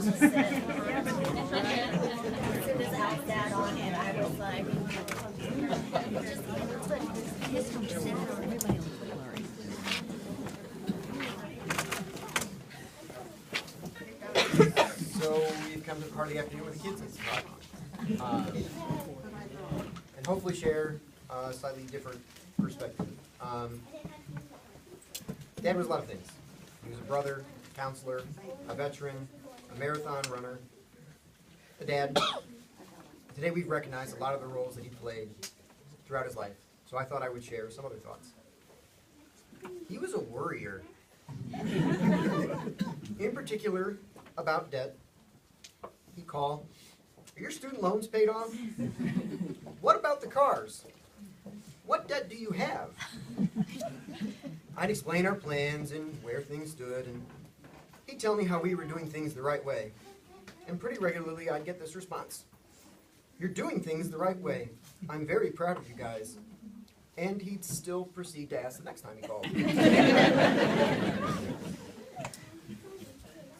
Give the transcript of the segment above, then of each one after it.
As soon as I sat on it, I was like, So we've come to the part of the afternoon with the kids that's talk and hopefully share a slightly different perspective. Dad was a lot of things. He was a brother, counselor, a veteran, a marathon runner, a dad. Today we've recognized a lot of the roles that he played throughout his life, so I thought I would share some other thoughts. He was a worrier. In particular, about debt. He'd call, "Are your student loans paid off? What about the cars? What debt do you have?" I'd explain our plans and where things stood, and he'd tell me how we were doing things the right way. And pretty regularly I'd get this response: "You're doing things the right way. I'm very proud of you guys." And he'd still proceed to ask the next time he called.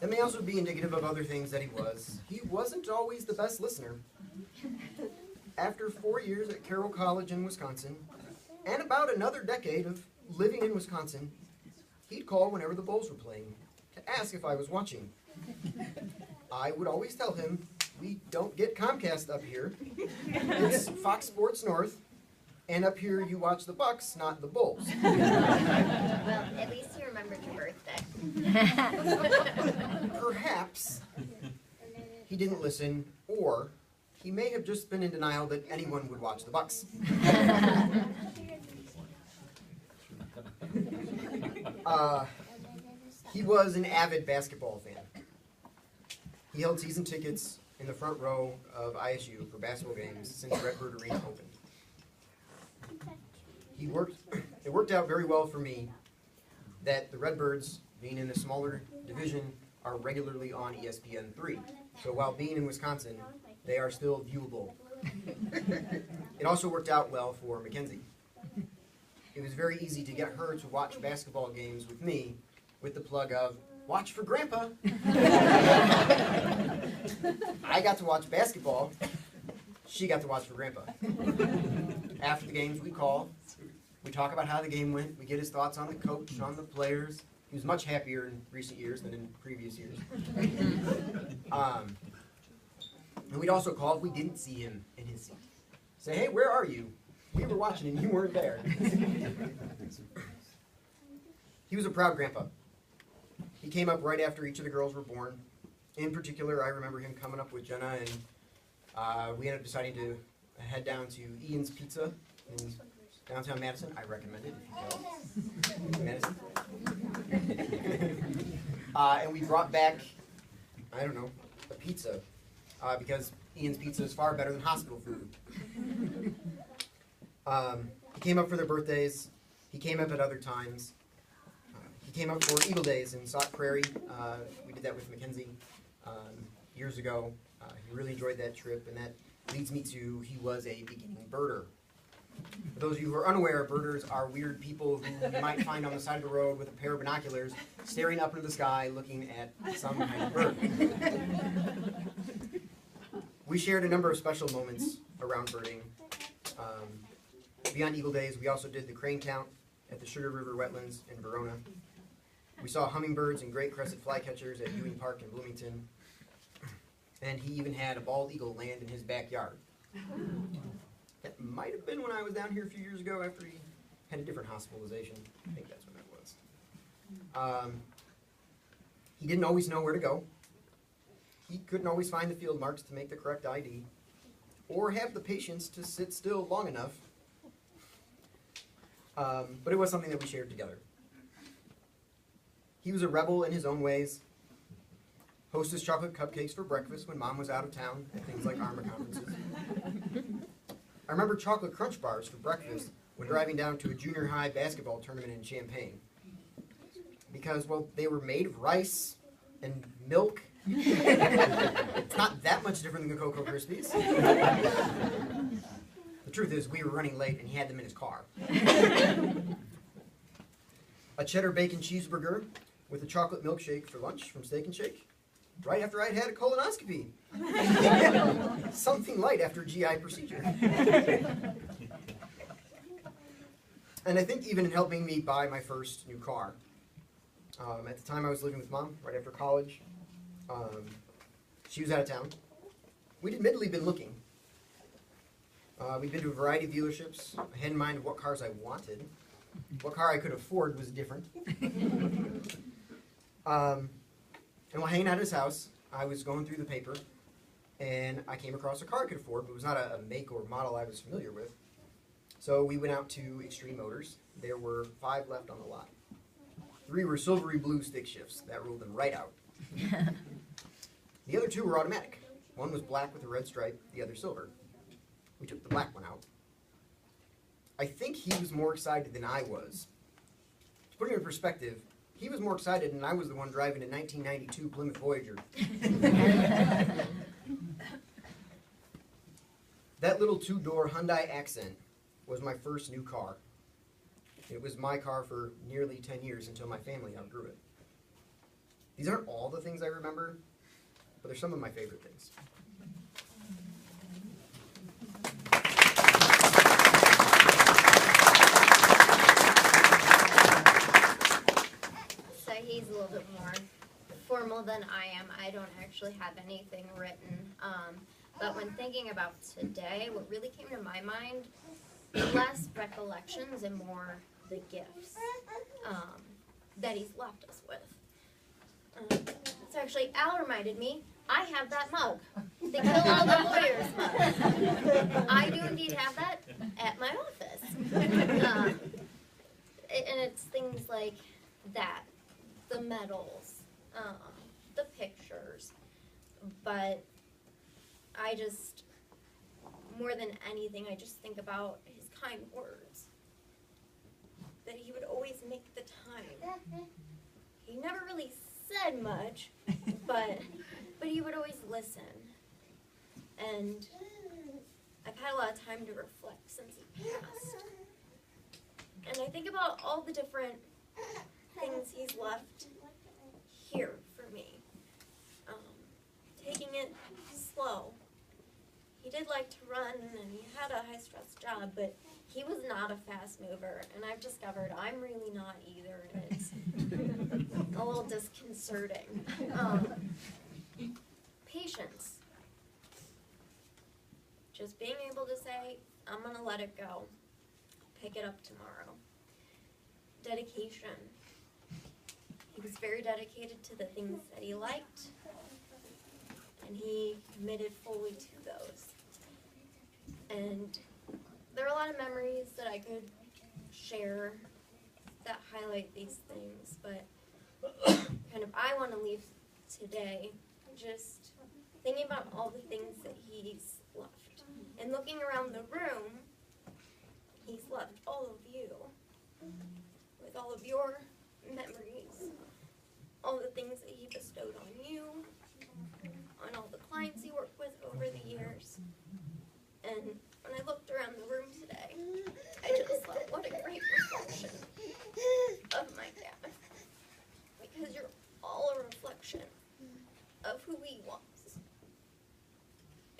That may also be indicative of other things that he was. He wasn't always the best listener. After 4 years at Carroll College in Wisconsin, and about another decade of living in Wisconsin, he'd call whenever the Bulls were playing to ask if I was watching. I would always tell him, "We don't get Comcast up here. It's Fox Sports North, and up here you watch the Bucks, not the Bulls." well, at least you remembered your birthday. Perhaps he didn't listen, or he may have just been in denial that anyone would watch the Bucks. He was an avid basketball fan. He held season tickets in the front row of ISU for basketball games since Redbird Arena opened. It worked out very well for me that the Redbirds, being in a smaller division, are regularly on ESPN3. So while being in Wisconsin, they are still viewable. It also worked out well for Mackenzie. It was very easy to get her to watch basketball games with me with the plug of, "Watch for Grandpa." I got to watch basketball. She got to watch for Grandpa. After the games, we call. We talk about how the game went. We get his thoughts on the coach, on the players. He was much happier in recent years than in previous years. And we'd also call if we didn't see him in his seat. Say, "Hey, where are you? We were watching and you weren't there." He was a proud grandpa. He came up right after each of the girls were born. In particular, I remember him coming up with Jenna, and we ended up deciding to head down to Ian's Pizza in downtown Madison. I recommend it if you go. Madison. And we brought back, I don't know, a pizza, because Ian's Pizza is far better than hospital food. He came up for their birthdays. He came up at other times. He came up for Eagle Days in Sauk Prairie. We did that with Mackenzie years ago. He really enjoyed that trip, and that leads me to he was a beginning birder. For those of you who are unaware, birders are weird people who you might find on the side of the road with a pair of binoculars, staring up into the sky, looking at some kind of bird. We shared a number of special moments around birding. Beyond Eagle Days, we also did the crane count at the Sugar River Wetlands in Verona. We saw hummingbirds and great crested flycatchers at Ewing Park in Bloomington. And he even had a bald eagle land in his backyard. That might have been when I was down here a few years ago after he had a different hospitalization. I think that's when that was. He didn't always know where to go. He couldn't always find the field marks to make the correct ID, or have the patience to sit still long enough. But it was something that we shared together. He was a rebel in his own ways. Hostess chocolate cupcakes for breakfast when Mom was out of town at things like ARMA conferences. I remember chocolate crunch bars for breakfast when driving down to a junior high basketball tournament in Champaign. Because, well, they were made of rice and milk. It's not that much different than the Cocoa Krispies. The truth is, we were running late and he had them in his car. A cheddar bacon cheeseburger with a chocolate milkshake for lunch from Steak and Shake. right after I'd had a colonoscopy. Something light after a GI procedure. And I think even in helping me buy my first new car. At the time I was living with Mom, right after college. She was out of town. We'd admittedly been looking. We'd been to a variety of dealerships. I had in mind what cars I wanted. What car I could afford was different. And while hanging out at his house, I was going through the paper, and I came across a car I could afford, but it was not a make or model I was familiar with. So we went out to Extreme Motors. There were 5 left on the lot. 3 were silvery blue stick shifts. That ruled them right out. The other 2 were automatic. One was black with a red stripe, the other silver. We took the black one out. I think he was more excited than I was. To put it in perspective, he was more excited than I was the one driving a 1992 Plymouth Voyager. That little 2-door Hyundai Accent was my first new car. It was my car for nearly 10 years until my family outgrew it. These aren't all the things I remember, but they're some of my favorite things. So he's a little bit more formal than I am. I don't actually have anything written. But when thinking about today, what really came to my mind, less recollections and more the gifts that he's left us with. So actually, Al reminded me, I have that mug. The Kill All the Warriors mug. I do indeed have that at my office. And it's things like that, the medals, the pictures, but I just, more than anything, I just think about his kind words, that he would always make the time. He never really said much, but he would always listen, and I've had a lot of time to reflect since he passed, and I think about all the different things he's left here for me. Taking it slow. He did like to run, and he had a high-stress job, but he was not a fast mover, and I've discovered I'm really not either, and it's a little disconcerting. Patience. Just being able to say, I'm going to let it go. Pick it up tomorrow. Dedication. He was very dedicated to the things that he liked, and he committed fully to those. And there are a lot of memories that I could share that highlight these things, but kind of I want to leave today just thinking about all the things that he's left. And looking around the room, he's left all of you with all of your memories, all the things that he bestowed on you, on all the clients he worked with over the years. And when I looked around the room today, I just thought, what a great reflection of my dad. Because you're all a reflection of who he was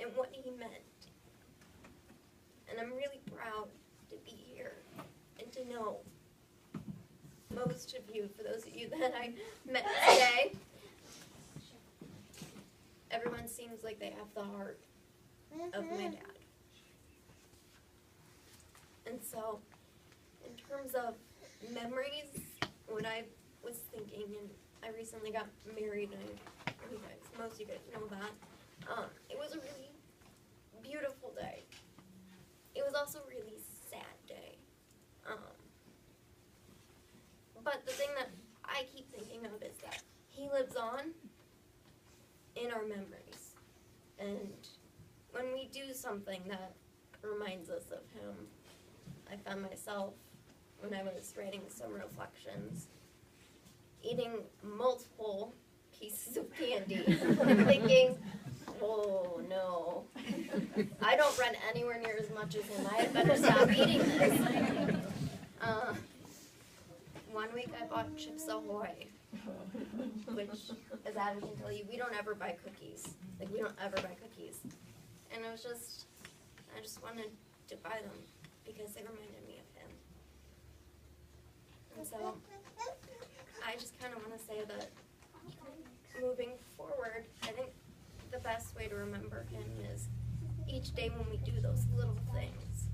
and what he meant. And I'm really proud to be here and to know most of you, for those of you that I met today. Everyone seems like they have the heart of my dad. And so, in terms of memories, what I was thinking, and I recently got married, and most of you guys know that, it was a really beautiful day. It was also a really sad day. But the thing that I keep thinking of is that he lives on in our memories. And when we do something that reminds us of him, I found myself, when I was writing some reflections, eating multiple pieces of candy, thinking, oh no, I don't run anywhere near as much as him, I had better stop eating this. One week I bought Chips Ahoy, which is dad can tell you, we don't ever buy cookies. Like, we don't ever buy cookies. And it was just, I just wanted to buy them because they reminded me of him. And so, I just kind of want to say that moving forward, I think the best way to remember him is each day when we do those little things.